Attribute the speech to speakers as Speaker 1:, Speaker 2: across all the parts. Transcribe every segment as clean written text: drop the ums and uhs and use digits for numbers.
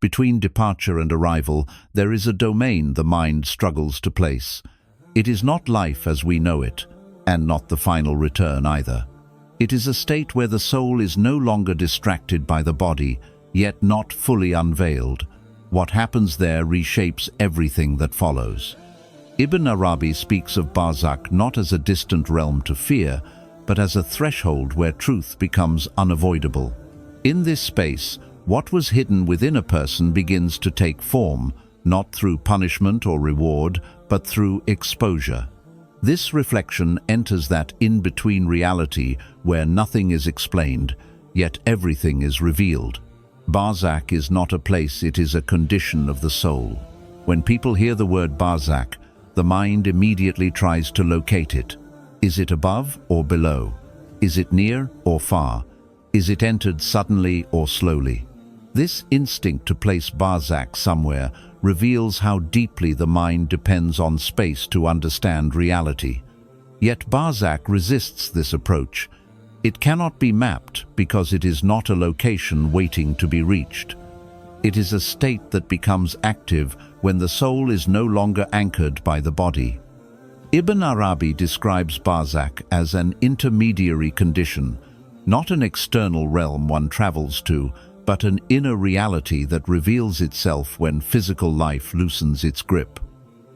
Speaker 1: Between departure and arrival, there is a domain the mind struggles to place. It is not life as we know it, and not the final return either. It is a state where the soul is no longer distracted by the body, yet not fully unveiled. What happens there reshapes everything that follows. Ibn Arabi speaks of Barzakh not as a distant realm to fear, but as a threshold where truth becomes unavoidable. In this space, what was hidden within a person begins to take form, not through punishment or reward, but through exposure. This reflection enters that in-between reality where nothing is explained, yet everything is revealed. Barzakh is not a place, it is a condition of the soul. When people hear the word Barzakh, the mind immediately tries to locate it. Is it above or below? Is it near or far? Is it entered suddenly or slowly? This instinct to place Barzakh somewhere reveals how deeply the mind depends on space to understand reality. Yet Barzakh resists this approach. It cannot be mapped because it is not a location waiting to be reached. It is a state that becomes active when the soul is no longer anchored by the body. Ibn Arabi describes Barzakh as an intermediary condition, not an external realm one travels to, but an inner reality that reveals itself when physical life loosens its grip.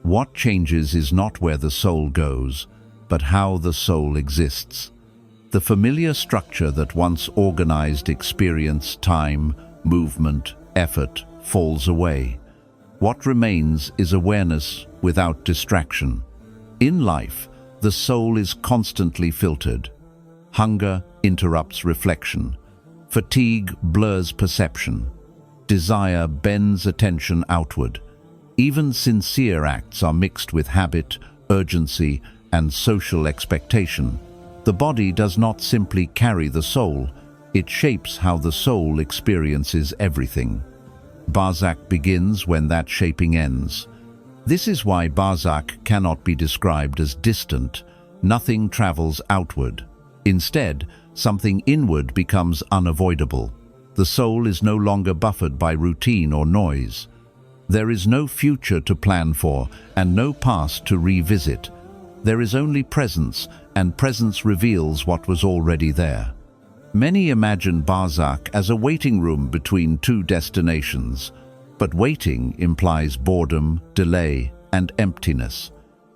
Speaker 1: What changes is not where the soul goes, but how the soul exists. The familiar structure that once organized experience, time, movement, effort, falls away. What remains is awareness without distraction. In life, the soul is constantly filtered. Hunger interrupts reflection. Fatigue blurs perception. Desire bends attention outward. Even sincere acts are mixed with habit, urgency, and social expectation. The body does not simply carry the soul, it shapes how the soul experiences everything. Barzakh begins when that shaping ends. This is why Barzakh cannot be described as distant. Nothing travels outward. Instead, something inward becomes unavoidable. The soul is no longer buffered by routine or noise. There is no future to plan for and no past to revisit. There is only presence, and presence reveals what was already there. Many imagine Barzakh as a waiting room between two destinations, but waiting implies boredom, delay, and emptiness.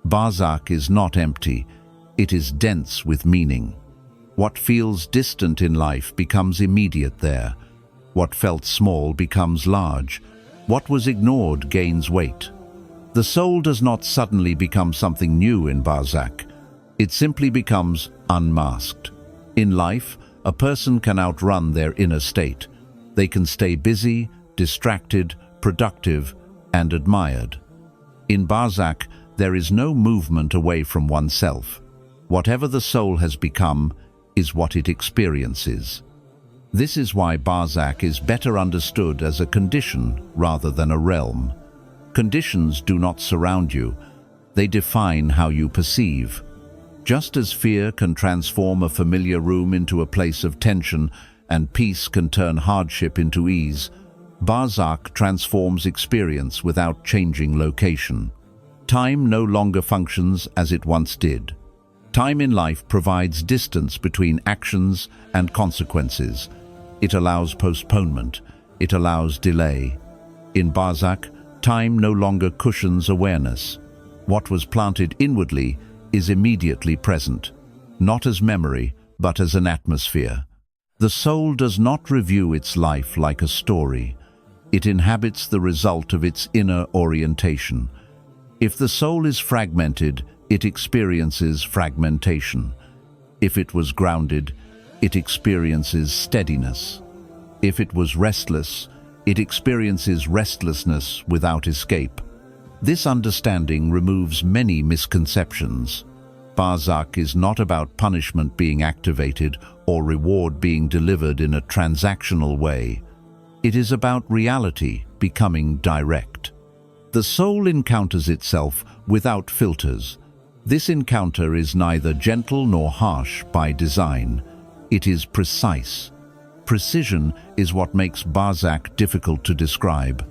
Speaker 1: Barzakh is not empty, it is dense with meaning. What feels distant in life becomes immediate there. What felt small becomes large. What was ignored gains weight. The soul does not suddenly become something new in Barzakh. It simply becomes unmasked. In life, a person can outrun their inner state. They can stay busy, distracted, productive, and admired. In Barzakh, there is no movement away from oneself. Whatever the soul has become is what it experiences. This is why Barzakh is better understood as a condition rather than a realm. Conditions do not surround you, they define how you perceive. Just as fear can transform a familiar room into a place of tension and peace can turn hardship into ease, Barzakh transforms experience without changing location. Time no longer functions as it once did. Time in life provides distance between actions and consequences. It allows postponement. It allows delay. In Barzakh, time no longer cushions awareness. What was planted inwardly is immediately present, not as memory, but as an atmosphere. The soul does not review its life like a story. It inhabits the result of its inner orientation. If the soul is fragmented, it experiences fragmentation. If it was grounded, it experiences steadiness. If it was restless, it experiences restlessness without escape. This understanding removes many misconceptions. Barzakh is not about punishment being activated or reward being delivered in a transactional way. It is about reality becoming direct. The soul encounters itself without filters. This encounter is neither gentle nor harsh by design. It is precise. Precision is what makes Barzakh difficult to describe.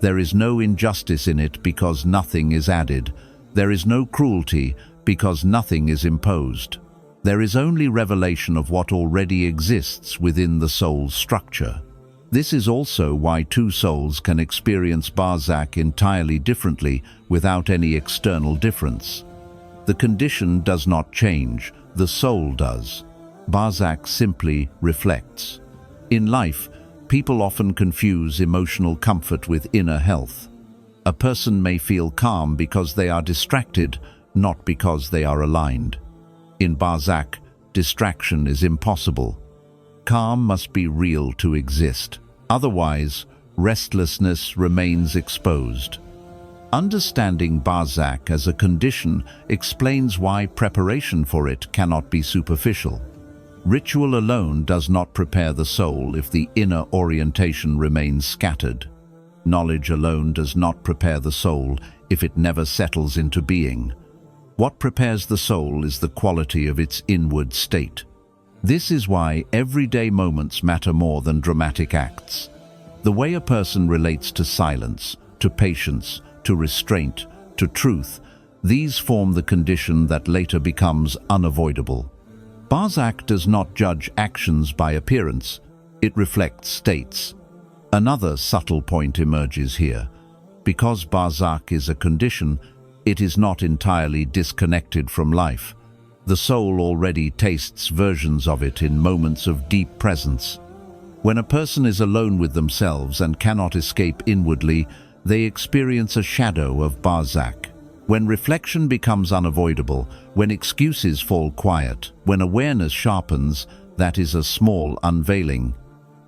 Speaker 1: There is no injustice in it because nothing is added. There is no cruelty because nothing is imposed. There is only revelation of what already exists within the soul's structure. This is also why two souls can experience Barzakh entirely differently without any external difference. The condition does not change, the soul does. Barzakh simply reflects. In life, people often confuse emotional comfort with inner health. A person may feel calm because they are distracted, not because they are aligned. In Barzakh, distraction is impossible. Calm must be real to exist. Otherwise, restlessness remains exposed. Understanding Barzakh as a condition explains why preparation for it cannot be superficial. Ritual alone does not prepare the soul if the inner orientation remains scattered. Knowledge alone does not prepare the soul if it never settles into being. What prepares the soul is the quality of its inward state. This is why everyday moments matter more than dramatic acts. The way a person relates to silence, to patience, to restraint, to truth, these form the condition that later becomes unavoidable. Barzakh does not judge actions by appearance, it reflects states. Another subtle point emerges here. Because Barzakh is a condition, it is not entirely disconnected from life. The soul already tastes versions of it in moments of deep presence. When a person is alone with themselves and cannot escape inwardly, they experience a shadow of Barzakh. When reflection becomes unavoidable, when excuses fall quiet, when awareness sharpens, that is a small unveiling.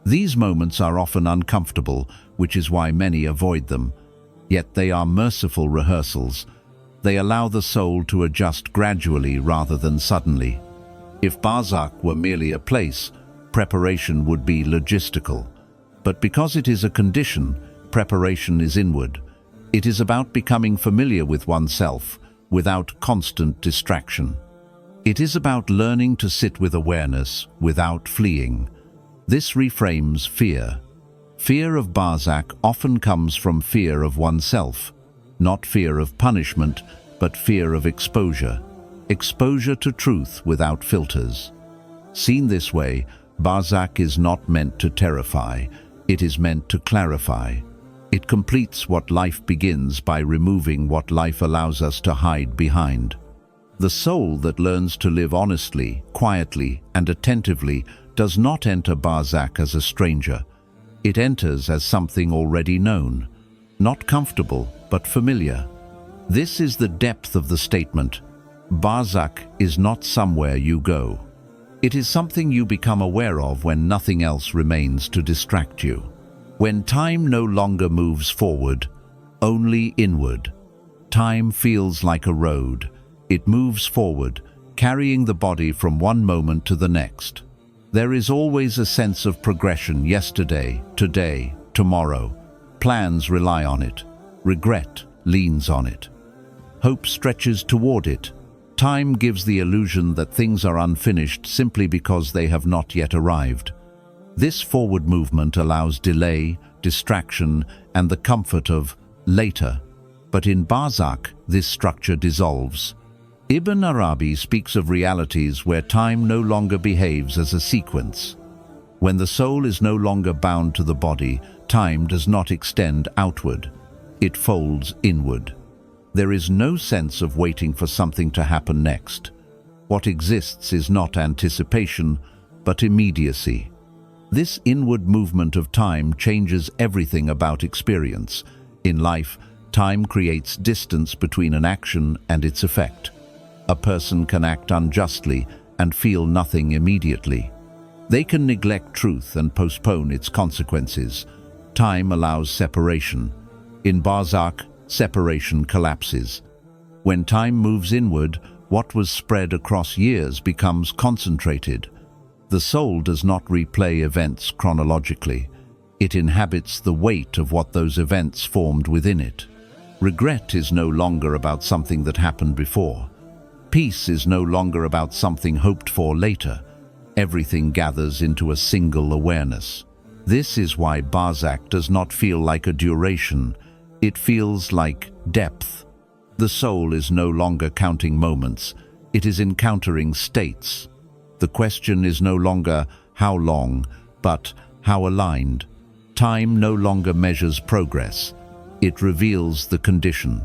Speaker 1: These moments are often uncomfortable, which is why many avoid them. Yet they are merciful rehearsals. They allow the soul to adjust gradually rather than suddenly. If Barzakh were merely a place, preparation would be logistical. But because it is a condition, preparation is inward. It is about becoming familiar with oneself without constant distraction. It is about learning to sit with awareness without fleeing. This reframes fear. Fear of Barzakh often comes from fear of oneself. Not fear of punishment, but fear of exposure. Exposure to truth without filters. Seen this way, Barzakh is not meant to terrify, it is meant to clarify. It completes what life begins by removing what life allows us to hide behind. The soul that learns to live honestly, quietly, and attentively does not enter Barzakh as a stranger. It enters as something already known. Not comfortable, but familiar. This is the depth of the statement. Barzakh is not somewhere you go. It is something you become aware of when nothing else remains to distract you. When time no longer moves forward, only inward. Time feels like a road. It moves forward, carrying the body from one moment to the next. There is always a sense of progression: yesterday, today, tomorrow. Plans rely on it. Regret leans on it. Hope stretches toward it. Time gives the illusion that things are unfinished simply because they have not yet arrived. This forward movement allows delay, distraction, and the comfort of later. But in Barzakh, this structure dissolves. Ibn Arabi speaks of realities where time no longer behaves as a sequence. When the soul is no longer bound to the body, time does not extend outward. It folds inward. There is no sense of waiting for something to happen next. What exists is not anticipation, but immediacy. This inward movement of time changes everything about experience. In life, time creates distance between an action and its effect. A person can act unjustly and feel nothing immediately. They can neglect truth and postpone its consequences. Time allows separation. In Barzakh, separation collapses. When time moves inward, what was spread across years becomes concentrated. The soul does not replay events chronologically. It inhabits the weight of what those events formed within it. Regret is no longer about something that happened before. Peace is no longer about something hoped for later. Everything gathers into a single awareness. This is why Barzakh does not feel like a duration. It feels like depth. The soul is no longer counting moments. It is encountering states. The question is no longer how long, but how aligned. Time no longer measures progress. It reveals the condition.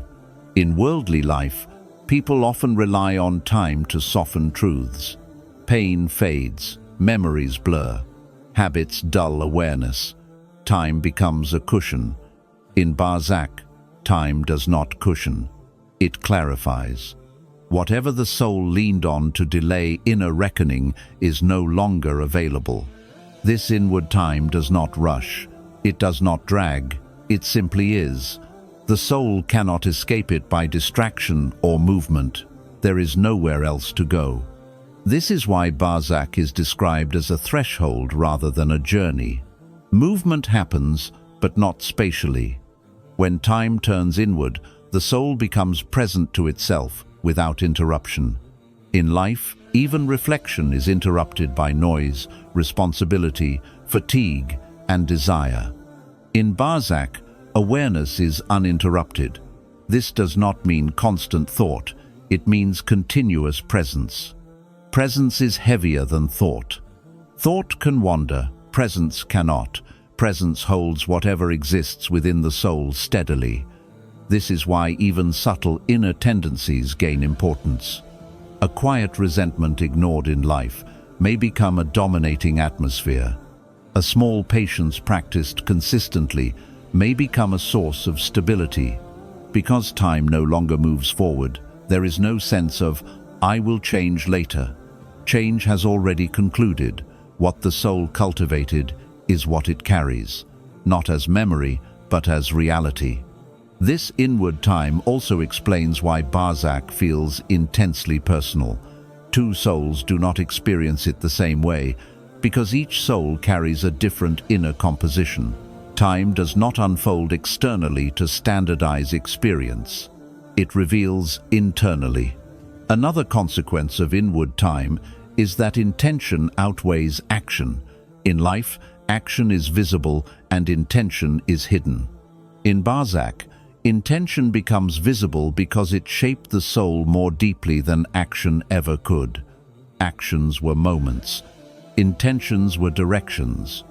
Speaker 1: In worldly life, people often rely on time to soften truths. Pain fades, memories blur, habits dull awareness. Time becomes a cushion. In Barzakh, time does not cushion. It clarifies. Whatever the soul leaned on to delay inner reckoning is no longer available. This inward time does not rush. It does not drag. It simply is. The soul cannot escape it by distraction or movement. There is nowhere else to go. This is why Barzakh is described as a threshold rather than a journey. Movement happens, but not spatially. When time turns inward, the soul becomes present to itself without interruption. In life, even reflection is interrupted by noise, responsibility, fatigue, and desire. In Barzakh, awareness is uninterrupted. This does not mean constant thought. It means continuous presence. Presence is heavier than thought. Thought can wander, presence cannot. Presence holds whatever exists within the soul steadily. This is why even subtle inner tendencies gain importance. A quiet resentment ignored in life may become a dominating atmosphere. A small patience practiced consistently may become a source of stability. Because time no longer moves forward, there is no sense of, "I will change later." Change has already concluded. What the soul cultivated is what it carries, not as memory, but as reality. This inward time also explains why Barzakh feels intensely personal. Two souls do not experience it the same way, because each soul carries a different inner composition. Time does not unfold externally to standardize experience. It reveals internally. Another consequence of inward time is that intention outweighs action. In life, action is visible and intention is hidden. In Barzakh, intention becomes visible because it shaped the soul more deeply than action ever could. Actions were moments. Intentions were directions.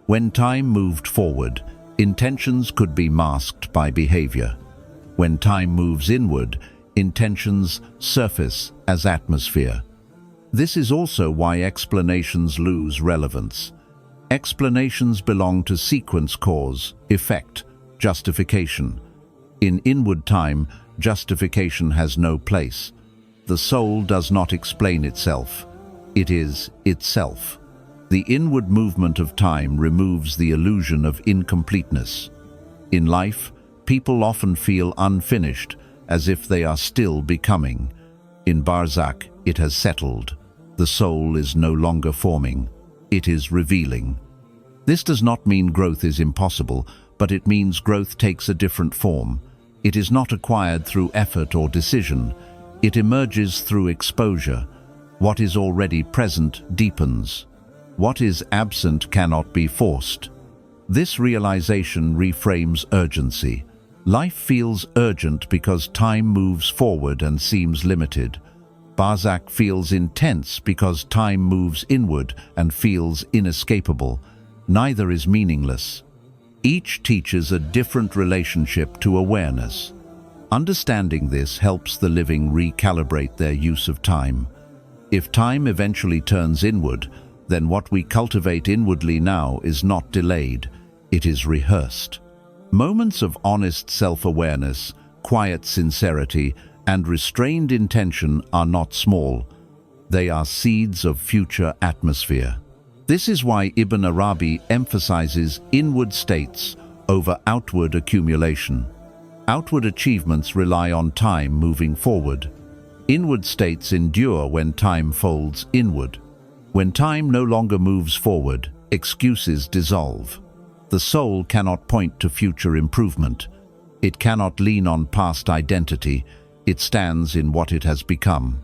Speaker 1: When time moved forward, intentions could be masked by behavior. When time moves inward, intentions surface as atmosphere. This is also why explanations lose relevance. Explanations belong to sequence, cause, effect, justification. In inward time, justification has no place. The soul does not explain itself. It is itself. The inward movement of time removes the illusion of incompleteness. In life, people often feel unfinished, as if they are still becoming. In Barzakh, it has settled. The soul is no longer forming. It is revealing. This does not mean growth is impossible, but it means growth takes a different form. It is not acquired through effort or decision. It emerges through exposure. What is already present deepens. What is absent cannot be forced. This realization reframes urgency. Life feels urgent because time moves forward and seems limited. Barzakh feels intense because time moves inward and feels inescapable. Neither is meaningless. Each teaches a different relationship to awareness. Understanding this helps the living recalibrate their use of time. If time eventually turns inward, then what we cultivate inwardly now is not delayed, it is rehearsed. Moments of honest self-awareness, quiet sincerity, and restrained intention are not small. They are seeds of future atmosphere. This is why Ibn Arabi emphasizes inward states over outward accumulation. Outward achievements rely on time moving forward. Inward states endure when time folds inward. When time no longer moves forward, excuses dissolve. The soul cannot point to future improvement. It cannot lean on past identity. It stands in what it has become.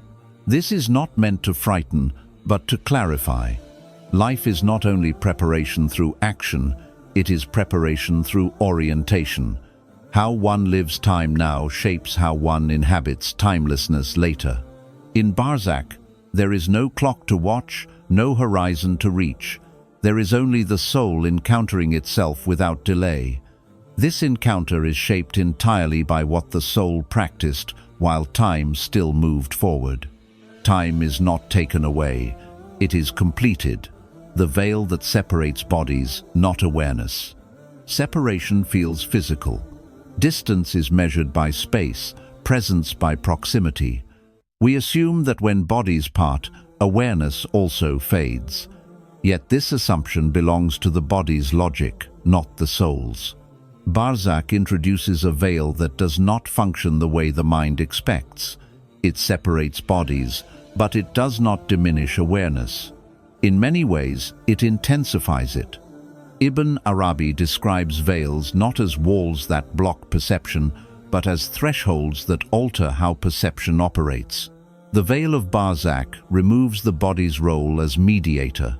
Speaker 1: This is not meant to frighten, but to clarify. Life is not only preparation through action, it is preparation through orientation. How one lives time now shapes how one inhabits timelessness later. In Barzakh, there is no clock to watch, no horizon to reach. There is only the soul encountering itself without delay. This encounter is shaped entirely by what the soul practiced while time still moved forward. Time is not taken away, it is completed. The veil that separates bodies, not awareness. Separation feels physical. Distance is measured by space, presence by proximity. We assume that when bodies part, awareness also fades. Yet this assumption belongs to the body's logic, not the soul's. Barzakh introduces a veil that does not function the way the mind expects. It separates bodies, but it does not diminish awareness. In many ways, it intensifies it. Ibn Arabi describes veils not as walls that block perception, but as thresholds that alter how perception operates. The veil of Barzakh removes the body's role as mediator.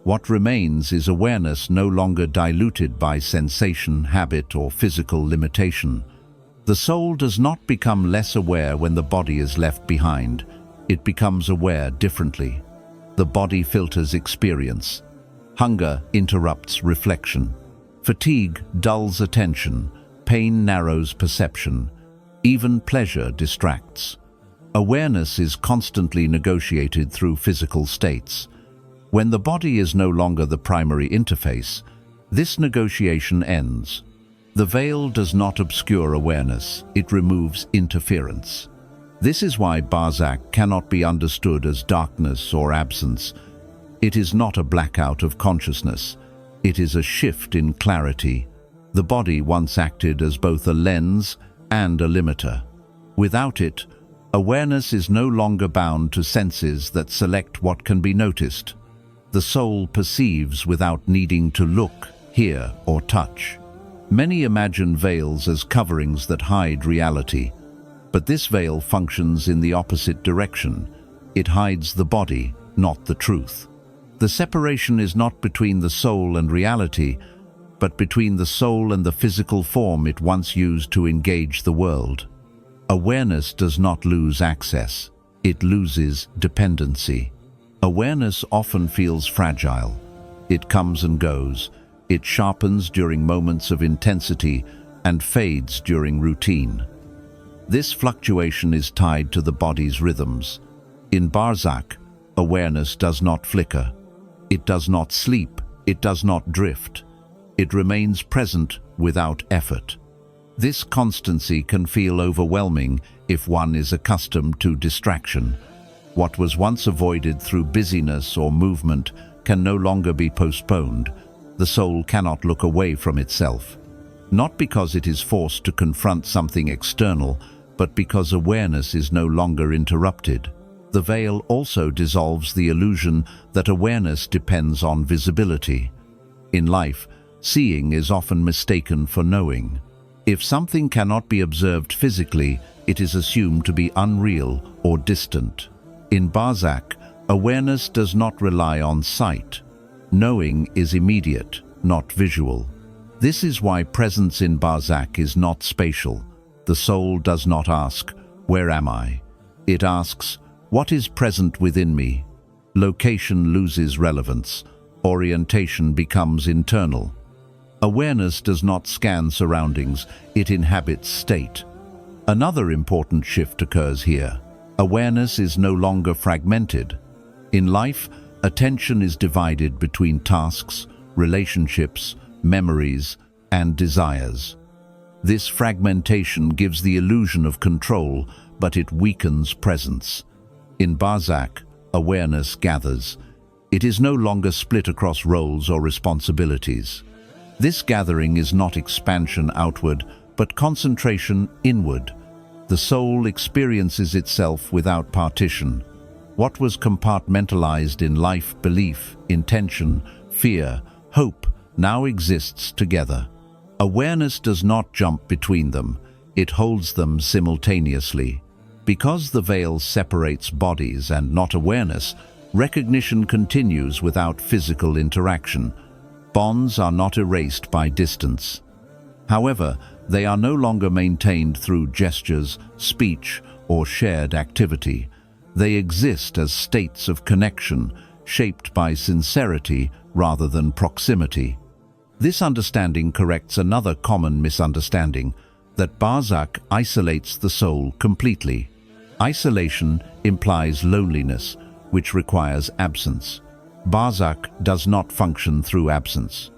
Speaker 1: What remains is awareness no longer diluted by sensation, habit, or physical limitation. The soul does not become less aware when the body is left behind. It becomes aware differently. The body filters experience. Hunger interrupts reflection. Fatigue dulls attention. Pain narrows perception. Even pleasure distracts. Awareness is constantly negotiated through physical states. When the body is no longer the primary interface, this negotiation ends. The veil does not obscure awareness, it removes interference. This is why Barzakh cannot be understood as darkness or absence. It is not a blackout of consciousness, it is a shift in clarity. The body once acted as both a lens and a limiter. Without it, awareness is no longer bound to senses that select what can be noticed. The soul perceives without needing to look, hear, or touch. Many imagine veils as coverings that hide reality, but this veil functions in the opposite direction. It hides the body, not the truth. The separation is not between the soul and reality, but between the soul and the physical form it once used to engage the world. Awareness does not lose access, it loses dependency. Awareness often feels fragile. It comes and goes. It sharpens during moments of intensity and fades during routine. This fluctuation is tied to the body's rhythms. In Barzakh, awareness does not flicker. It does not sleep. It does not drift. It remains present without effort. This constancy can feel overwhelming if one is accustomed to distraction. What was once avoided through busyness or movement can no longer be postponed. The soul cannot look away from itself. Not because it is forced to confront something external, but because awareness is no longer interrupted. The veil also dissolves the illusion that awareness depends on visibility. In life, seeing is often mistaken for knowing. If something cannot be observed physically, it is assumed to be unreal or distant. In Barzakh, awareness does not rely on sight. Knowing is immediate, not visual. This is why presence in Barzakh is not spatial. The soul does not ask, "Where am I?" It asks, "What is present within me?" Location loses relevance. Orientation becomes internal. Awareness does not scan surroundings, it inhabits state. Another important shift occurs here. Awareness is no longer fragmented. In life, attention is divided between tasks, relationships, memories, and desires. This fragmentation gives the illusion of control, but it weakens presence. In Barzakh, awareness gathers. It is no longer split across roles or responsibilities. This gathering is not expansion outward, but concentration inward. The soul experiences itself without partition. What was compartmentalized in life, belief, intention, fear, hope, now exists together. Awareness does not jump between them, it holds them simultaneously. Because the veil separates bodies and not awareness, Recognition continues without physical interaction. Bonds are not erased by distance. However, they are no longer maintained through gestures, speech, or shared activity. They exist as states of connection, shaped by sincerity rather than proximity. This understanding corrects another common misunderstanding, that Barzakh isolates the soul completely. Isolation implies loneliness, which requires absence. Barzakh does not function through absence.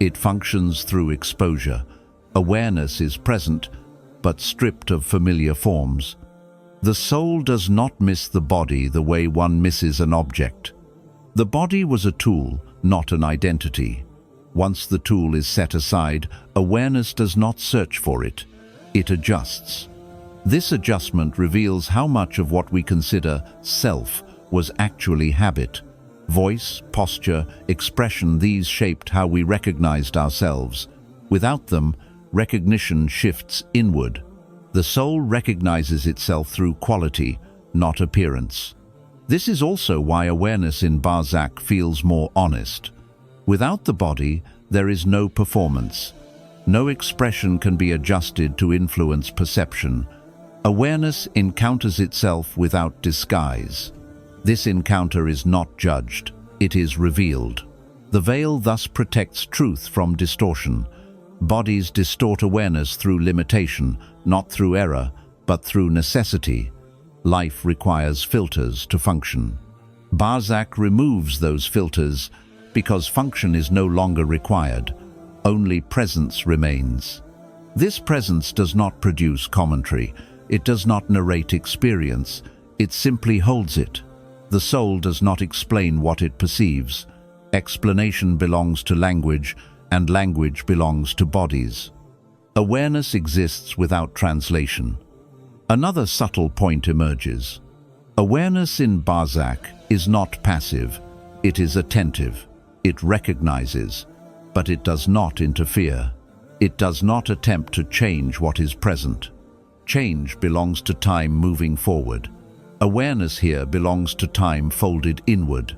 Speaker 1: It functions through exposure. Awareness is present, but stripped of familiar forms. The soul does not miss the body the way one misses an object. The body was a tool, not an identity. Once the tool is set aside, awareness does not search for it. It adjusts. This adjustment reveals how much of what we consider self was actually habit. Voice, posture, expression, these shaped how we recognized ourselves. Without them, recognition shifts inward. The soul recognizes itself through quality, not appearance. This is also why awareness in Barzakh feels more honest. Without the body, there is no performance. No expression can be adjusted to influence perception. Awareness encounters itself without disguise. This encounter is not judged, it is revealed. The veil thus protects truth from distortion. Bodies distort awareness through limitation, not through error, but through necessity. Life requires filters to function. Barzakh removes those filters because function is no longer required. Only presence remains. This presence does not produce commentary. It does not narrate experience. It simply holds it. The soul does not explain what it perceives. Explanation belongs to language, and language belongs to bodies. Awareness exists without translation. Another subtle point emerges. Awareness in Barzakh is not passive. It is attentive. It recognizes, but it does not interfere. It does not attempt to change what is present. Change belongs to time moving forward. Awareness here belongs to time folded inward.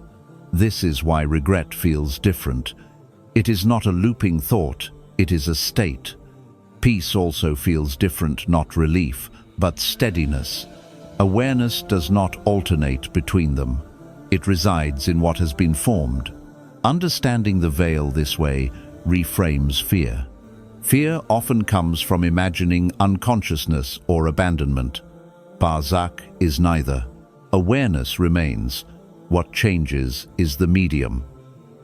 Speaker 1: This is why regret feels different. It is not a looping thought, it is a state. Peace also feels different, not relief, but steadiness. Awareness does not alternate between them. It resides in what has been formed. Understanding the veil this way reframes fear. Fear often comes from imagining unconsciousness or abandonment. Barzakh is neither. Awareness remains. What changes is the medium.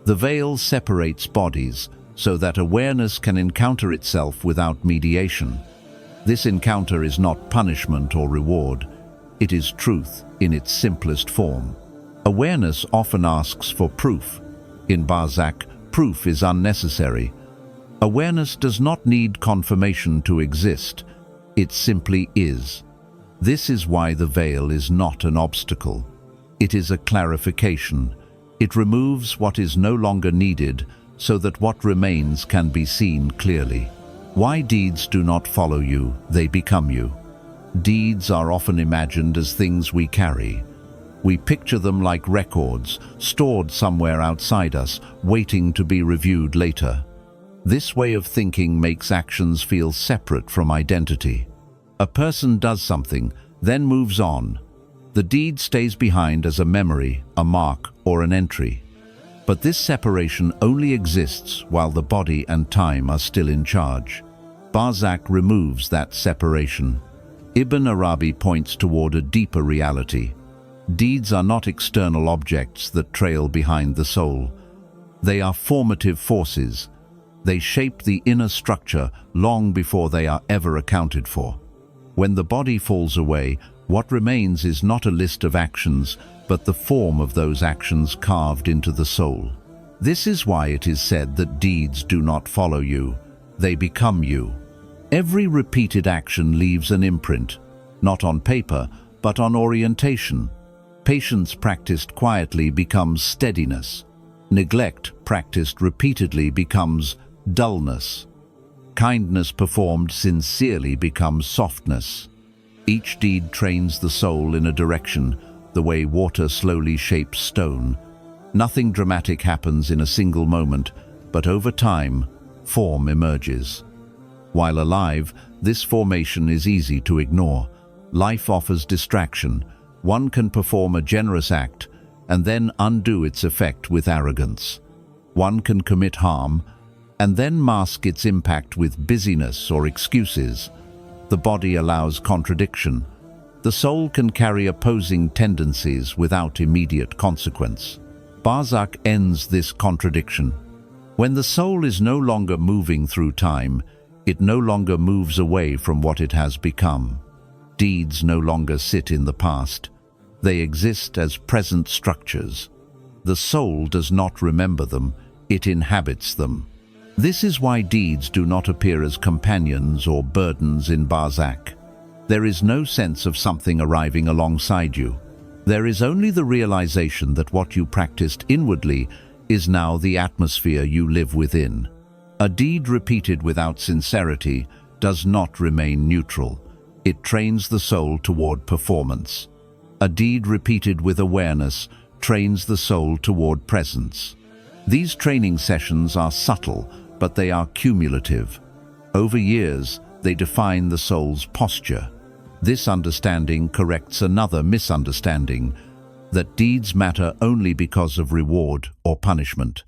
Speaker 1: The veil separates bodies so that awareness can encounter itself without mediation. This encounter is not punishment or reward. It is truth in its simplest form. Awareness often asks for proof. In Barzakh, proof is unnecessary. Awareness does not need confirmation to exist. It simply is. This is why the veil is not an obstacle. It is a clarification. It removes what is no longer needed so that what remains can be seen clearly. Why deeds do not follow you, they become you. Deeds are often imagined as things we carry. We picture them like records, stored somewhere outside us, waiting to be reviewed later. This way of thinking makes actions feel separate from identity. A person does something, then moves on. The deed stays behind as a memory, a mark, or an entry. But this separation only exists while the body and time are still in charge. Barzakh removes that separation. Ibn Arabi points toward a deeper reality. Deeds are not external objects that trail behind the soul. They are formative forces. They shape the inner structure long before they are ever accounted for. When the body falls away, what remains is not a list of actions, but the form of those actions carved into the soul. This is why it is said that deeds do not follow you, they become you. Every repeated action leaves an imprint, not on paper, but on orientation. Patience practiced quietly becomes steadiness. Neglect practiced repeatedly becomes dullness. Kindness performed sincerely becomes softness. Each deed trains the soul in a direction, the way water slowly shapes stone. Nothing dramatic happens in a single moment, but over time, form emerges. While alive, this formation is easy to ignore. Life offers distraction. One can perform a generous act and then undo its effect with arrogance. One can commit harm and then mask its impact with busyness or excuses. The body allows contradiction. The soul can carry opposing tendencies without immediate consequence. Barzakh ends this contradiction. When the soul is no longer moving through time, it no longer moves away from what it has become. Deeds no longer sit in the past. They exist as present structures. The soul does not remember them, it inhabits them. This is why deeds do not appear as companions or burdens in Barzakh. There is no sense of something arriving alongside you. There is only the realization that what you practiced inwardly is now the atmosphere you live within. A deed repeated without sincerity does not remain neutral. It trains the soul toward performance. A deed repeated with awareness trains the soul toward presence. These training sessions are subtle, but they are cumulative. Over years, they define the soul's posture. This understanding corrects another misunderstanding, that deeds matter only because of reward or punishment.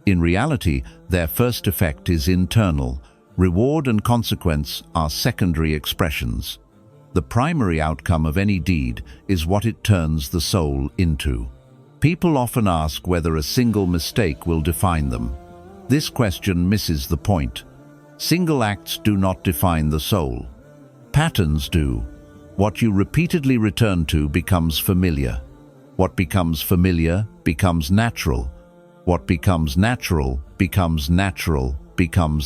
Speaker 1: In reality, their first effect is internal. Reward and consequence are secondary expressions. The primary outcome of any deed is what it turns the soul into. People often ask whether a single mistake will define them. This question misses the point. Single acts do not define the soul. Patterns do. What you repeatedly return to becomes familiar. What becomes familiar becomes natural. What becomes natural becomes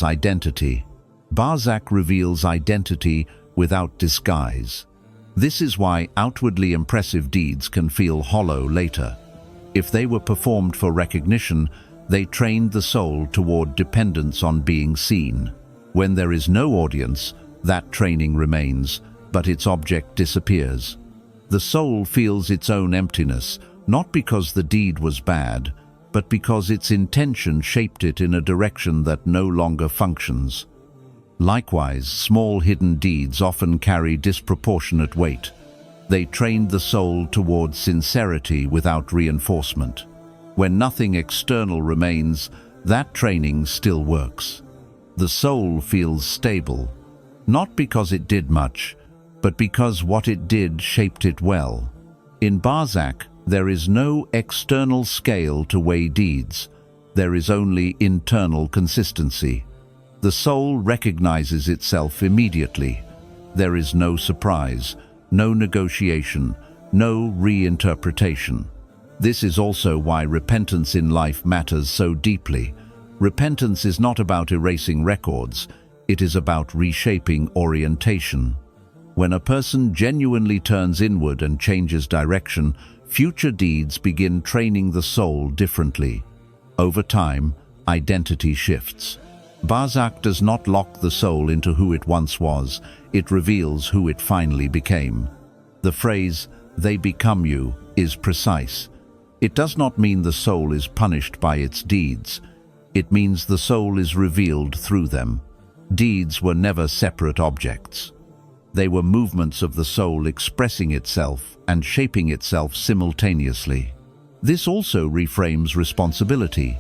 Speaker 1: identity. Barzakh reveals identity without disguise. This is why outwardly impressive deeds can feel hollow later. If they were performed for recognition, they trained the soul toward dependence on being seen. When there is no audience, that training remains, but its object disappears. The soul feels its own emptiness, not because the deed was bad, but because its intention shaped it in a direction that no longer functions. Likewise, small hidden deeds often carry disproportionate weight. They trained the soul toward sincerity without reinforcement. When nothing external remains, that training still works. The soul feels stable, not because it did much, but because what it did shaped it well. In Barzakh, there is no external scale to weigh deeds. There is only internal consistency. The soul recognizes itself immediately. There is no surprise, no negotiation, no reinterpretation. This is also why repentance in life matters so deeply. Repentance is not about erasing records, it is about reshaping orientation. When a person genuinely turns inward and changes direction, future deeds begin training the soul differently. Over time, identity shifts. Barzakh does not lock the soul into who it once was, it reveals who it finally became. The phrase, "they become you," is precise. It does not mean the soul is punished by its deeds. It means the soul is revealed through them. Deeds were never separate objects. They were movements of the soul expressing itself and shaping itself simultaneously. This also reframes responsibility.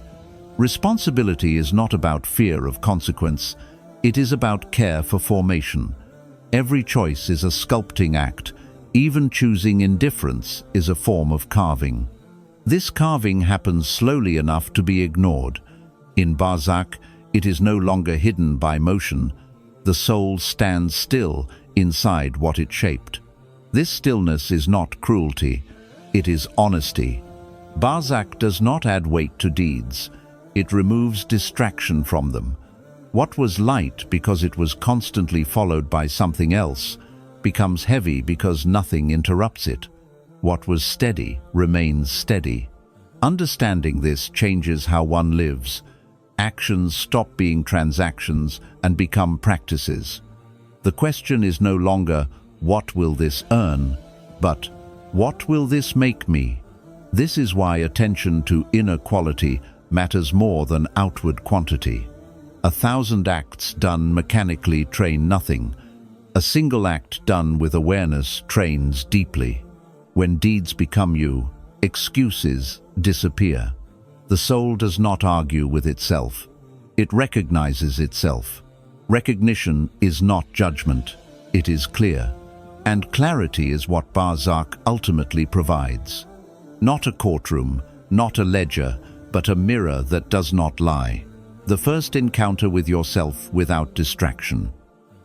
Speaker 1: Responsibility is not about fear of consequence, it is about care for formation. Every choice is a sculpting act, even choosing indifference is a form of carving. This carving happens slowly enough to be ignored. In Barzakh, it is no longer hidden by motion. The soul stands still inside what it shaped. This stillness is not cruelty, it is honesty. Barzakh does not add weight to deeds, it removes distraction from them. What was light because it was constantly followed by something else becomes heavy because nothing interrupts it. What was steady remains steady. Understanding this changes how one lives. Actions stop being transactions and become practices. The question is no longer, what will this earn, but What will this make me? This is why attention to inner quality matters more than outward quantity. 1,000 acts done mechanically train nothing. A single act done with awareness trains deeply. When deeds become you, excuses disappear. The soul does not argue with itself. It recognizes itself. Recognition is not judgment, it is clear. And clarity is what Barzakh ultimately provides. Not a courtroom, not a ledger, but a mirror that does not lie. The first encounter with yourself without distraction.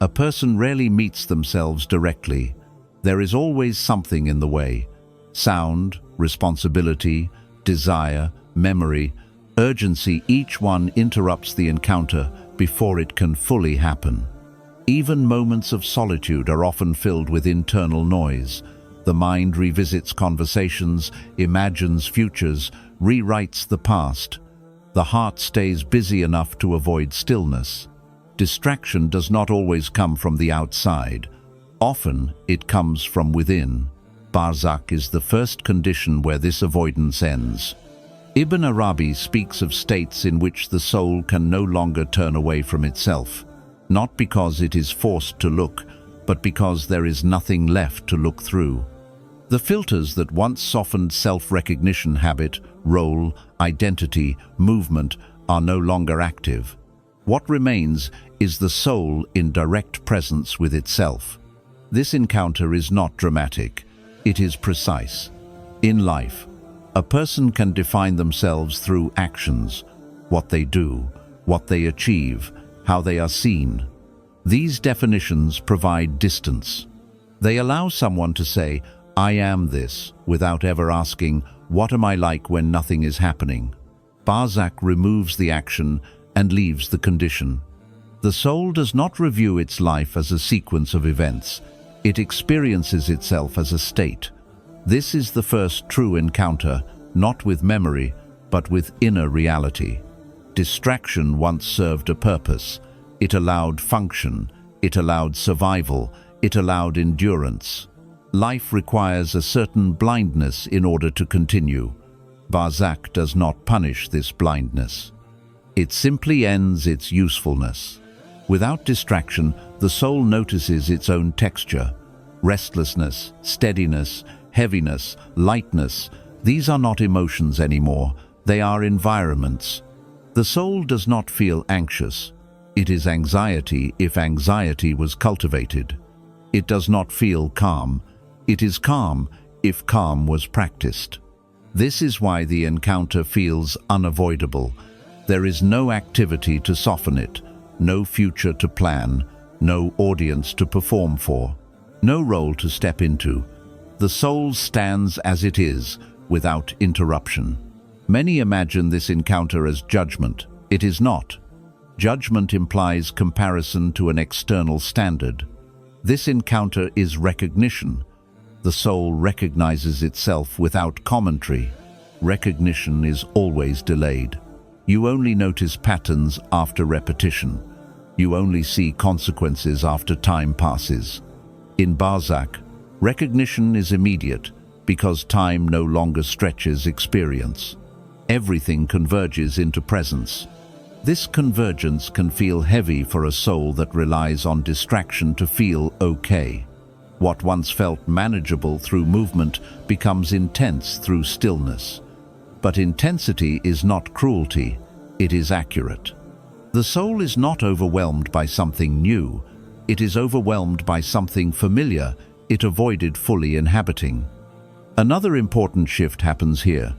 Speaker 1: A person rarely meets themselves directly. There is always something in the way. Sound, responsibility, desire, memory, urgency, each one interrupts the encounter before it can fully happen. Even moments of solitude are often filled with internal noise. The mind revisits conversations, imagines futures, rewrites the past. The heart stays busy enough to avoid stillness. Distraction does not always come from the outside. Often it comes from within. Barzakh is the first condition where this avoidance ends. Ibn Arabi speaks of states in which the soul can no longer turn away from itself. Not because it is forced to look, but because there is nothing left to look through. The filters that once softened self-recognition, habit, role, identity, movement are no longer active. What remains is the soul in direct presence with itself. This encounter is not dramatic, it is precise. In life, a person can define themselves through actions, what they do, what they achieve, how they are seen. These definitions provide distance. They allow someone to say, "I am this," without ever asking, "What am I like when nothing is happening?" Barzakh removes the action and leaves the condition. The soul does not review its life as a sequence of events. It experiences itself as a state. This is the first true encounter, not with memory, but with inner reality. Distraction once served a purpose. It allowed function, it allowed survival, it allowed endurance. Life requires a certain blindness in order to continue. Barzakh does not punish this blindness. It simply ends its usefulness. Without distraction, the soul notices its own texture. Restlessness, steadiness, heaviness, lightness, these are not emotions anymore, they are environments. The soul does not feel anxious. It is anxiety if anxiety was cultivated. It does not feel calm. It is calm if calm was practiced. This is why the encounter feels unavoidable. There is no activity to soften it, no future to plan, no audience to perform for, no role to step into. The soul stands as it is, without interruption. Many imagine this encounter as judgment. It is not. Judgment implies comparison to an external standard. This encounter is recognition. The soul recognizes itself without commentary. Recognition is always delayed. You only notice patterns after repetition. You only see consequences after time passes. In Barzakh, recognition is immediate because time no longer stretches experience. Everything converges into presence. This convergence can feel heavy for a soul that relies on distraction to feel okay. What once felt manageable through movement becomes intense through stillness. But intensity is not cruelty, it is accurate. The soul is not overwhelmed by something new, it is overwhelmed by something familiar it avoided fully inhabiting. Another important shift happens here.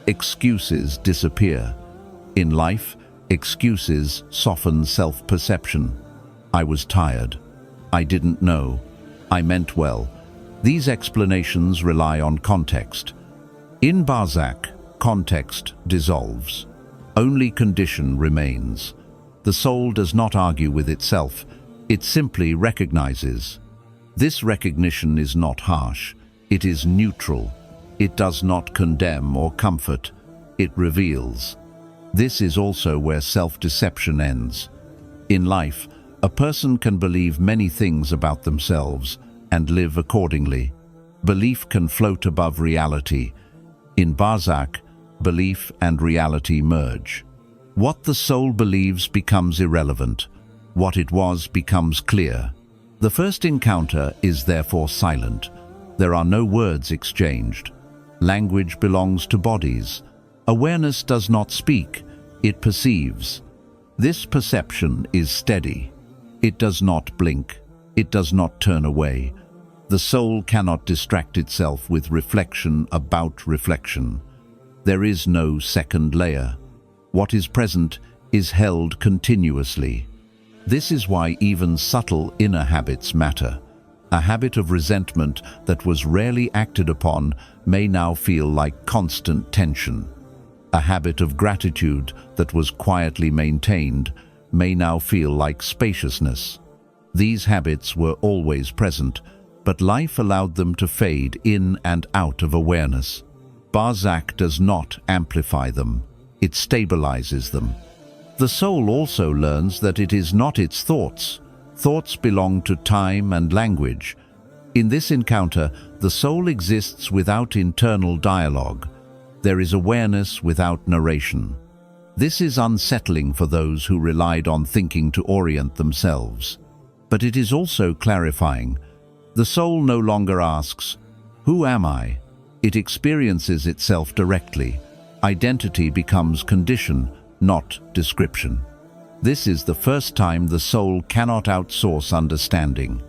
Speaker 1: Excuses disappear. In life, excuses soften self-perception. I was tired. I didn't know. I meant well. These explanations rely on context. In Barzakh, context dissolves. Only condition remains. The soul does not argue with itself. It simply recognizes. This recognition is not harsh. It is neutral. It does not condemn or comfort. It reveals. This is also where self-deception ends. In life, a person can believe many things about themselves and live accordingly. Belief can float above reality. In Barzakh, belief and reality merge. What the soul believes becomes irrelevant. What it was becomes clear. The first encounter is therefore silent. There are no words exchanged. Language belongs to bodies. Awareness does not speak, it perceives. This perception is steady. It does not blink. It does not turn away. The soul cannot distract itself with reflection about reflection. There is no second layer. What is present is held continuously. This is why even subtle inner habits matter. A habit of resentment that was rarely acted upon may now feel like constant tension. A habit of gratitude that was quietly maintained may now feel like spaciousness. These habits were always present, but life allowed them to fade in and out of awareness. Barzakh does not amplify them, it stabilizes them. The soul also learns that it is not its thoughts. Thoughts belong to time and language. In this encounter, the soul exists without internal dialogue. There is awareness without narration. This is unsettling for those who relied on thinking to orient themselves. But it is also clarifying. The soul no longer asks, "Who am I?" It experiences itself directly. Identity becomes condition, not description. This is the first time the soul cannot outsource understanding.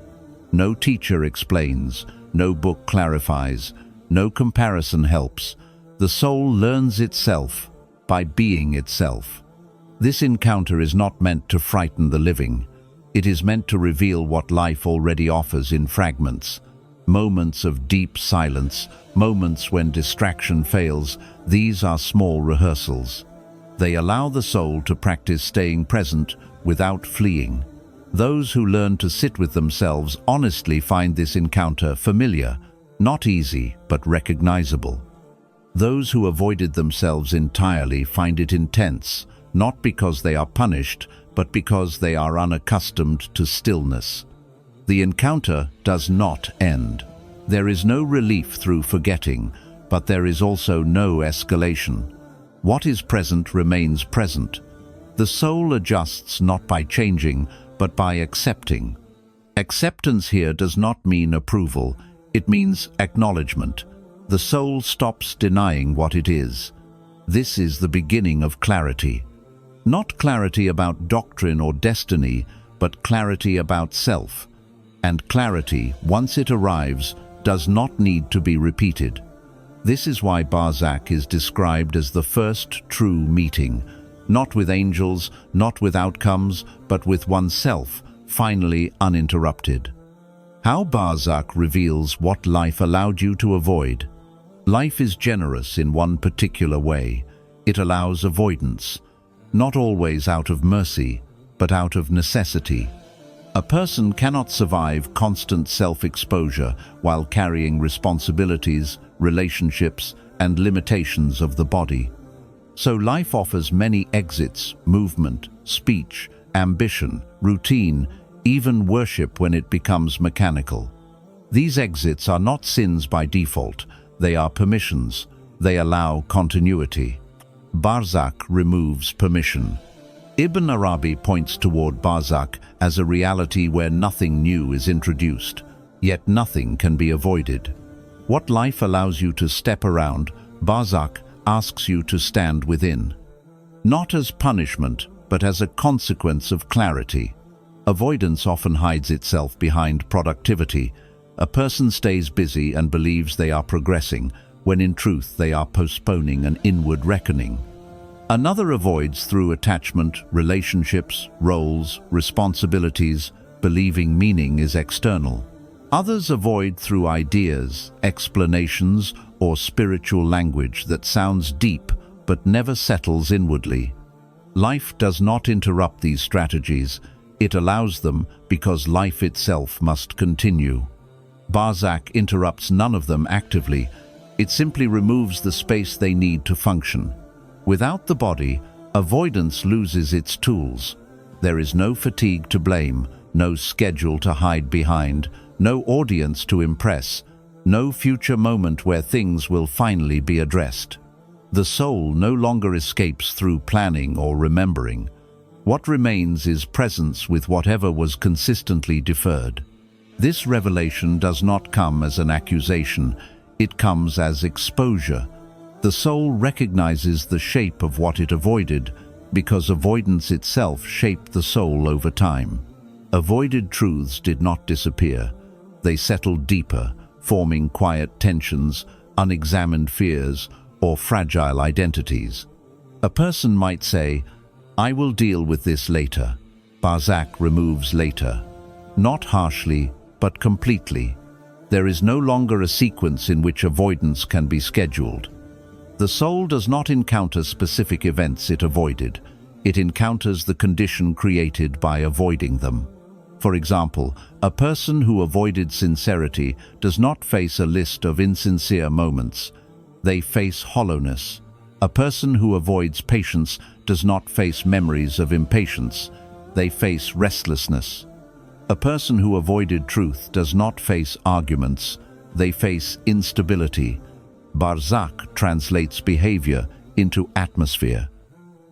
Speaker 1: No teacher explains, no book clarifies, no comparison helps. The soul learns itself by being itself. This encounter is not meant to frighten the living. It is meant to reveal what life already offers in fragments. Moments of deep silence, moments when distraction fails, these are small rehearsals. They allow the soul to practice staying present without fleeing. Those who learn to sit with themselves honestly find this encounter familiar, not easy, but recognizable. Those who avoided themselves entirely find it intense, not because they are punished, but because they are unaccustomed to stillness. The encounter does not end. There is no relief through forgetting, but there is also no escalation. What is present remains present. The soul adjusts not by changing, but by accepting. Acceptance here does not mean approval, it means acknowledgement. The soul stops denying what it is. This is the beginning of clarity. Not clarity about doctrine or destiny, but clarity about self. And clarity, once it arrives, does not need to be repeated. This is why Barzakh is described as the first true meeting, not with angels, not with outcomes, but with oneself, finally uninterrupted. How Barzakh reveals what life allowed you to avoid. Life is generous in one particular way. It allows avoidance, not always out of mercy, but out of necessity. A person cannot survive constant self-exposure while carrying responsibilities, relationships, and limitations of the body. So life offers many exits: movement, speech, ambition, routine, even worship when it becomes mechanical. These exits are not sins by default, they are permissions. They allow continuity. Barzakh removes permission. Ibn Arabi points toward Barzakh as a reality where nothing new is introduced, yet nothing can be avoided. What life allows you to step around, Barzakh asks you to stand within. Not as punishment, but as a consequence of clarity. Avoidance often hides itself behind productivity. A person stays busy and believes they are progressing, when in truth they are postponing an inward reckoning. Another avoids through attachment, relationships, roles, responsibilities, believing meaning is external. Others avoid through ideas, explanations, or spiritual language that sounds deep but never settles inwardly. Life does not interrupt these strategies. It allows them because life itself must continue. Barzakh interrupts none of them actively. It simply removes the space they need to function. Without the body, avoidance loses its tools. There is no fatigue to blame, no schedule to hide behind, no audience to impress. no future moment where things will finally be addressed. The soul no longer escapes through planning or remembering. What remains is presence with whatever was consistently deferred. This revelation does not come as an accusation, it comes as exposure. The soul recognizes the shape of what it avoided, because avoidance itself shaped the soul over time. Avoided truths did not disappear. They settled deeper, forming quiet tensions, unexamined fears, or fragile identities. A person might say, "I will deal with this later." Barzakh removes later. Not harshly, but completely. There is no longer a sequence in which avoidance can be scheduled. The soul does not encounter specific events it avoided. It encounters the condition created by avoiding them. For example, a person who avoided sincerity does not face a list of insincere moments. They face hollowness. A person who avoids patience does not face memories of impatience. They face restlessness. A person who avoided truth does not face arguments. They face instability. Barzakh translates behavior into atmosphere.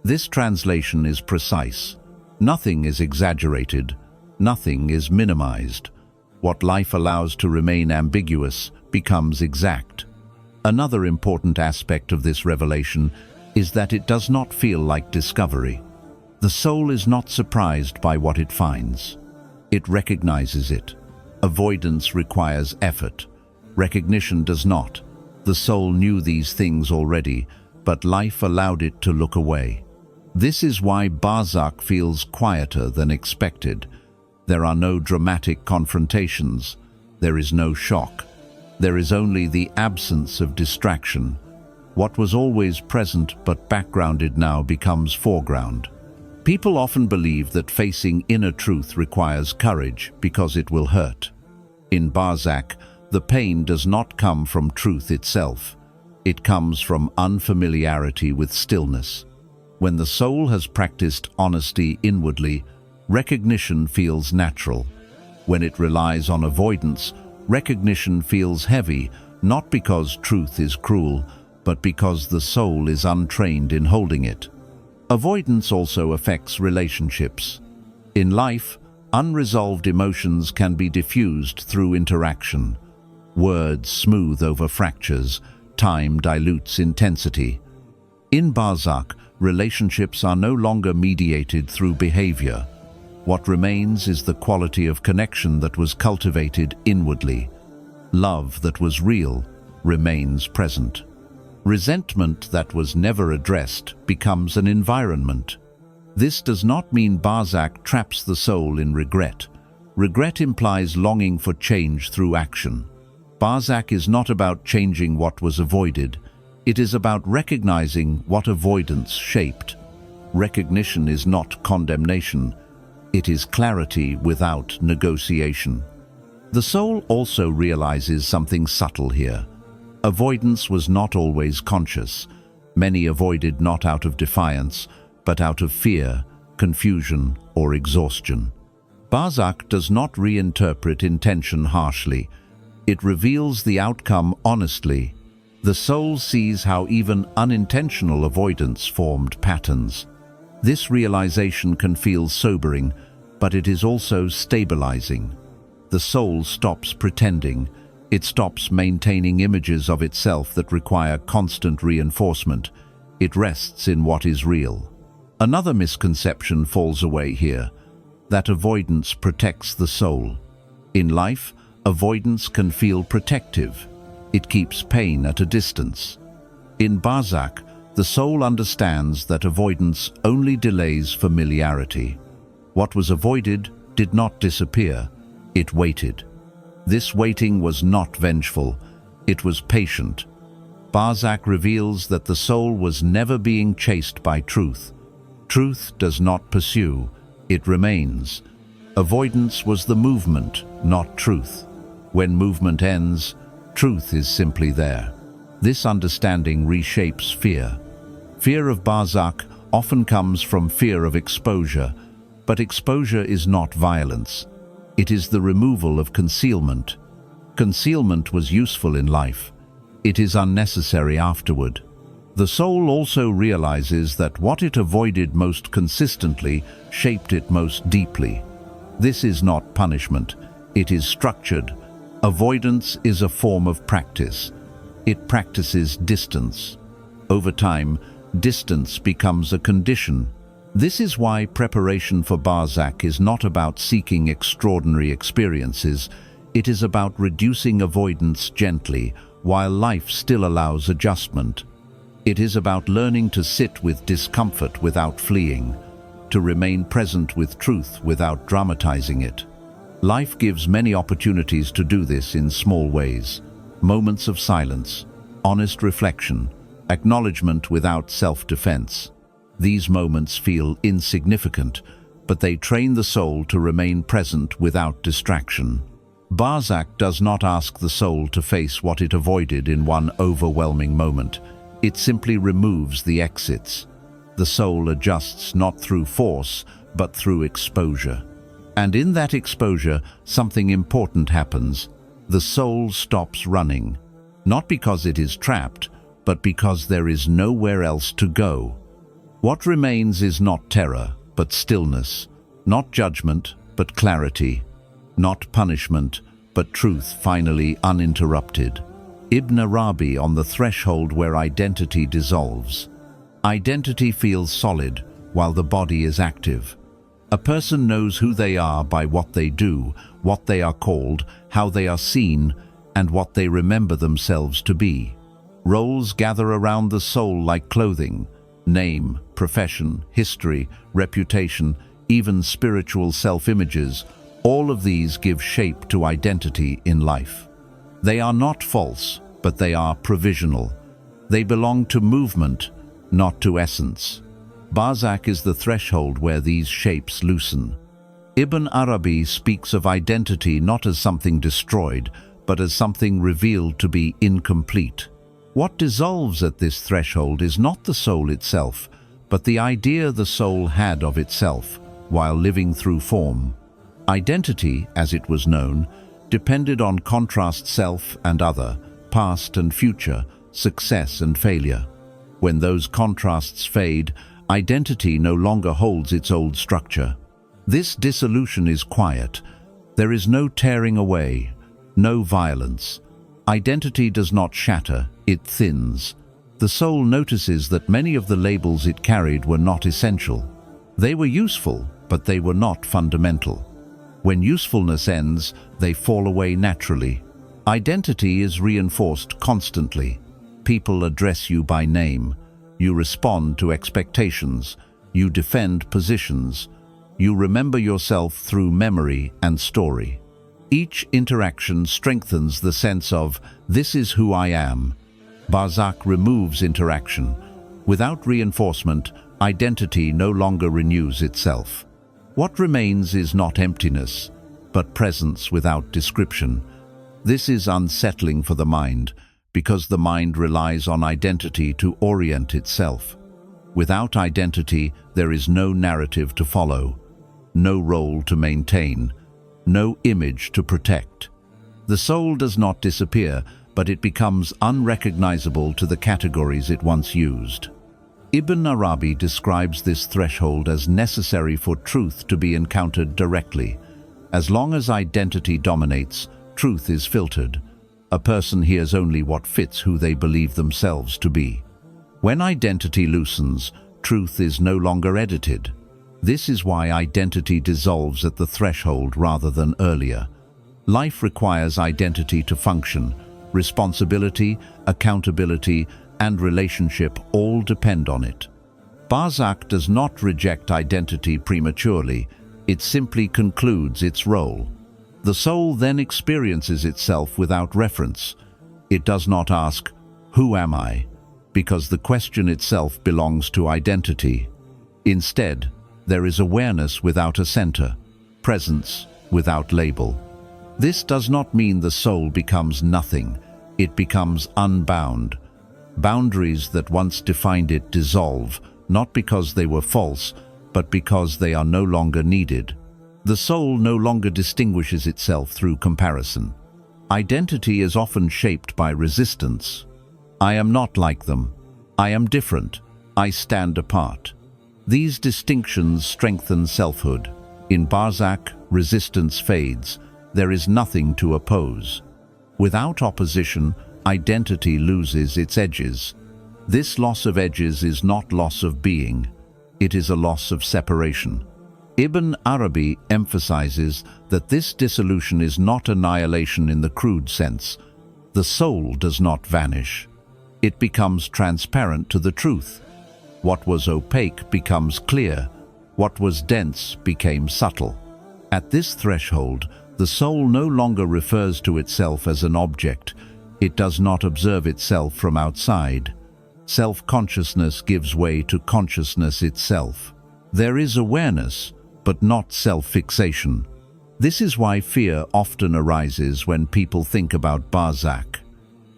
Speaker 1: This translation is precise. Nothing is exaggerated. Nothing is minimized. What life allows to remain ambiguous becomes exact. Another important aspect of this revelation is that it does not feel like discovery. The soul is not surprised by what it finds. It recognizes it. Avoidance requires effort. Recognition does not. The soul knew these things already, but life allowed it to look away. This is why Barzakh feels quieter than expected. There are no dramatic confrontations. There is no shock. There is only the absence of distraction. What was always present but backgrounded now becomes foreground. People often believe that facing inner truth requires courage because it will hurt. In Barzakh, the pain does not come from truth itself. It comes from unfamiliarity with stillness. When the soul has practiced honesty inwardly, recognition feels natural. When it relies on avoidance, recognition feels heavy, not because truth is cruel, but because the soul is untrained in holding it. Avoidance also affects relationships. In life, unresolved emotions can be diffused through interaction. Words smooth over fractures, time dilutes intensity. In Barzakh, relationships are no longer mediated through behavior. What remains is the quality of connection that was cultivated inwardly. Love that was real remains present. Resentment that was never addressed becomes an environment. This does not mean Barzakh traps the soul in regret. Regret implies longing for change through action. Barzakh is not about changing what was avoided. It is about recognizing what avoidance shaped. Recognition is not condemnation. It is clarity without negotiation. The soul also realizes something subtle here. Avoidance was not always conscious. Many avoided not out of defiance, but out of fear, confusion, or exhaustion. Barzakh does not reinterpret intention harshly. It reveals the outcome honestly. The soul sees how even unintentional avoidance formed patterns. This realization can feel sobering, but it is also stabilizing. The soul stops pretending. It stops maintaining images of itself that require constant reinforcement. It rests in what is real. Another misconception falls away here, that avoidance protects the soul. In life, avoidance can feel protective. It keeps pain at a distance. In Barzakh, the soul understands that avoidance only delays familiarity. What was avoided did not disappear. It waited. This waiting was not vengeful. It was patient. Barzakh reveals that the soul was never being chased by truth. Truth does not pursue. It remains. Avoidance was the movement, not truth. When movement ends, truth is simply there. This understanding reshapes fear. Fear of Barzakh often comes from fear of exposure, but exposure is not violence. It is the removal of concealment. Concealment was useful in life. It is unnecessary afterward. The soul also realizes that what it avoided most consistently shaped it most deeply. This is not punishment. It is structured. Avoidance is a form of practice. It practices distance. Over time, distance becomes a condition. This is why preparation for Barzakh is not about seeking extraordinary experiences. It is about reducing avoidance gently, while life still allows adjustment. It is about learning to sit with discomfort without fleeing, to remain present with truth without dramatizing it. Life gives many opportunities to do this in small ways. Moments of silence, honest reflection, acknowledgement without self-defense. These moments feel insignificant, but they train the soul to remain present without distraction. Barzakh does not ask the soul to face what it avoided in one overwhelming moment. It simply removes the exits. The soul adjusts not through force, but through exposure. And in that exposure, something important happens. The soul stops running, not because it is trapped, but because there is nowhere else to go. What remains is not terror, but stillness, not judgment, but clarity, not punishment, but truth finally uninterrupted. Ibn Arabi on the threshold where identity dissolves. Identity feels solid while the body is active. A person knows who they are by what they do, what they are called, how they are seen, and what they remember themselves to be. Roles gather around the soul like clothing: name, profession, history, reputation, even spiritual self-images. All of these give shape to identity in life. They are not false, but they are provisional. They belong to movement, not to essence. Barzakh is the threshold where these shapes loosen. Ibn Arabi speaks of identity not as something destroyed, but as something revealed to be incomplete. What dissolves at this threshold is not the soul itself, but the idea the soul had of itself while living through form. Identity, as it was known, depended on contrast self and other, past and future, success and failure. When those contrasts fade, identity no longer holds its old structure. This dissolution is quiet. There is no tearing away, no violence. Identity does not shatter, it thins. The soul notices that many of the labels it carried were not essential. They were useful, but they were not fundamental. When usefulness ends, they fall away naturally. Identity is reinforced constantly. People address you by name. You respond to expectations. You defend positions. You remember yourself through memory and story. Each interaction strengthens the sense of, "This is who I am." Barzakh removes interaction. Without reinforcement, identity no longer renews itself. What remains is not emptiness, but presence without description. This is unsettling for the mind, because the mind relies on identity to orient itself. Without identity, there is no narrative to follow, no role to maintain, no image to protect. The soul does not disappear, but it becomes unrecognizable to the categories it once used. Ibn Arabi describes this threshold as necessary for truth to be encountered directly. As long as identity dominates, truth is filtered. A person hears only what fits who they believe themselves to be. When identity loosens, truth is no longer edited. This is why identity dissolves at the threshold rather than earlier. Life requires identity to function. Responsibility, accountability, and relationship all depend on it. Barzakh does not reject identity prematurely. It simply concludes its role. The soul then experiences itself without reference. It does not ask, "Who am I?" because the question itself belongs to identity. Instead, there is awareness without a center, presence without label. This does not mean the soul becomes nothing. It becomes unbound. Boundaries that once defined it dissolve, not because they were false, but because they are no longer needed. The soul no longer distinguishes itself through comparison. Identity is often shaped by resistance. I am not like them. I am different. I stand apart. These distinctions strengthen selfhood. In Barzakh, resistance fades. There is nothing to oppose. Without opposition, identity loses its edges. This loss of edges is not loss of being. It is a loss of separation. Ibn Arabi emphasizes that this dissolution is not annihilation in the crude sense. The soul does not vanish. It becomes transparent to the truth. What was opaque becomes clear. What was dense became subtle. At this threshold, the soul no longer refers to itself as an object. It does not observe itself from outside. Self-consciousness gives way to consciousness itself. There is awareness, but not self-fixation. This is why fear often arises when people think about Barzakh.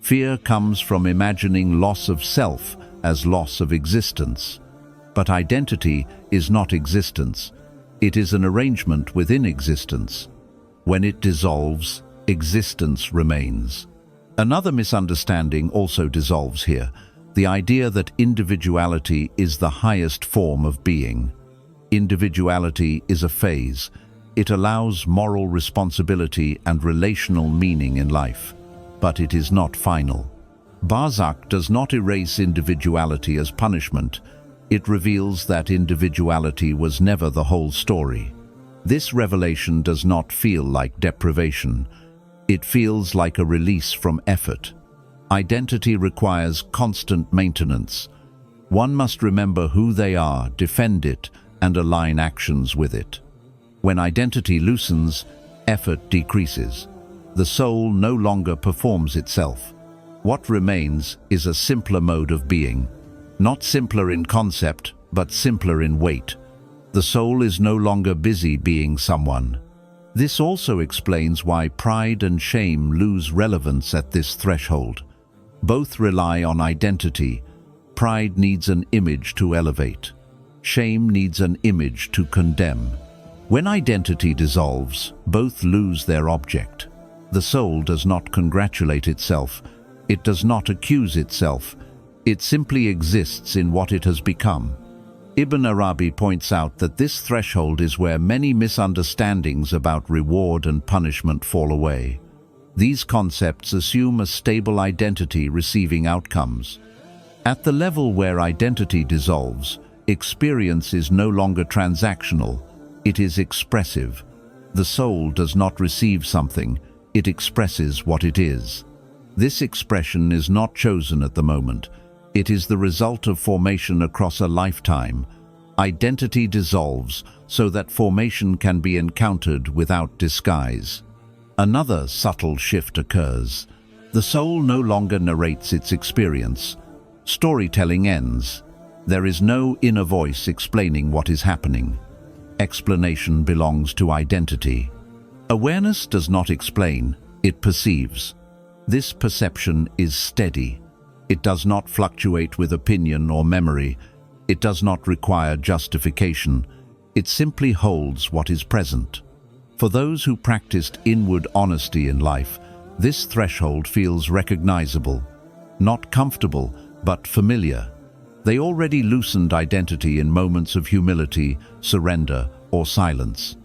Speaker 1: Fear comes from imagining loss of self as loss of existence. But identity is not existence. It is an arrangement within existence. When it dissolves, existence remains. Another misunderstanding also dissolves here, the idea that individuality is the highest form of being. Individuality is a phase. It allows moral responsibility and relational meaning in life, but it is not final. Barzakh does not erase individuality as punishment. It reveals that individuality was never the whole story. This revelation does not feel like deprivation. It feels like a release from effort. Identity requires constant maintenance. One must remember who they are, defend it, and align actions with it. When identity loosens, effort decreases. The soul no longer performs itself. What remains is a simpler mode of being. Not simpler in concept, but simpler in weight. The soul is no longer busy being someone. This also explains why pride and shame lose relevance at this threshold. Both rely on identity. Pride needs an image to elevate. Shame needs an image to condemn. When identity dissolves, both lose their object. The soul does not congratulate itself. It does not accuse itself. It simply exists in what it has become. Ibn Arabi points out that this threshold is where many misunderstandings about reward and punishment fall away. These concepts assume a stable identity receiving outcomes. At the level where identity dissolves, experience is no longer transactional. It is expressive. The soul does not receive something. It expresses what it is. This expression is not chosen at the moment. It is the result of formation across a lifetime. Identity dissolves so that formation can be encountered without disguise. Another subtle shift occurs. The soul no longer narrates its experience. Storytelling ends. There is no inner voice explaining what is happening. Explanation belongs to identity. Awareness does not explain, it perceives. This perception is steady. It does not fluctuate with opinion or memory. It does not require justification. It simply holds what is present. For those who practiced inward honesty in life, this threshold feels recognizable. Not comfortable, but familiar. They already loosened identity in moments of humility, surrender, or silence.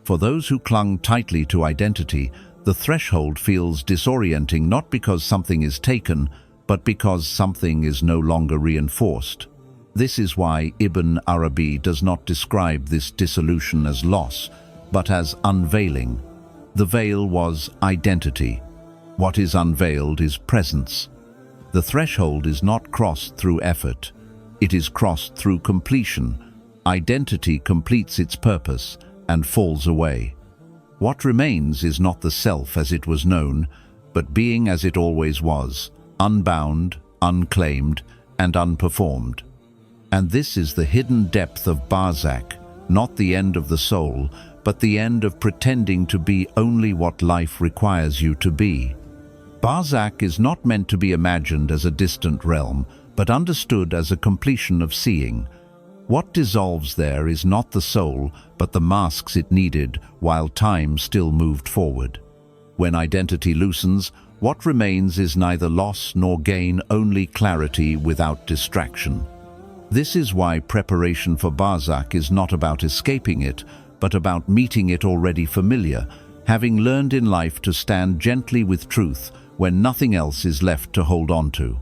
Speaker 1: For those who clung tightly to identity, the threshold feels disorienting not because something is taken, but because something is no longer reinforced. This is why Ibn Arabi does not describe this dissolution as loss, but as unveiling. The veil was identity. What is unveiled is presence. The threshold is not crossed through effort. It is crossed through completion. Identity completes its purpose and falls away. What remains is not the self as it was known, but being as it always was, unbound, unclaimed, and unperformed. And this is the hidden depth of Barzakh, not the end of the soul, but the end of pretending to be only what life requires you to be. Barzakh is not meant to be imagined as a distant realm, but understood as a completion of seeing. What dissolves there is not the soul, but the masks it needed while time still moved forward. When identity loosens, what remains is neither loss nor gain, only clarity without distraction. This is why preparation for Barzakh is not about escaping it, but about meeting it already familiar, having learned in life to stand gently with truth when nothing else is left to hold on to.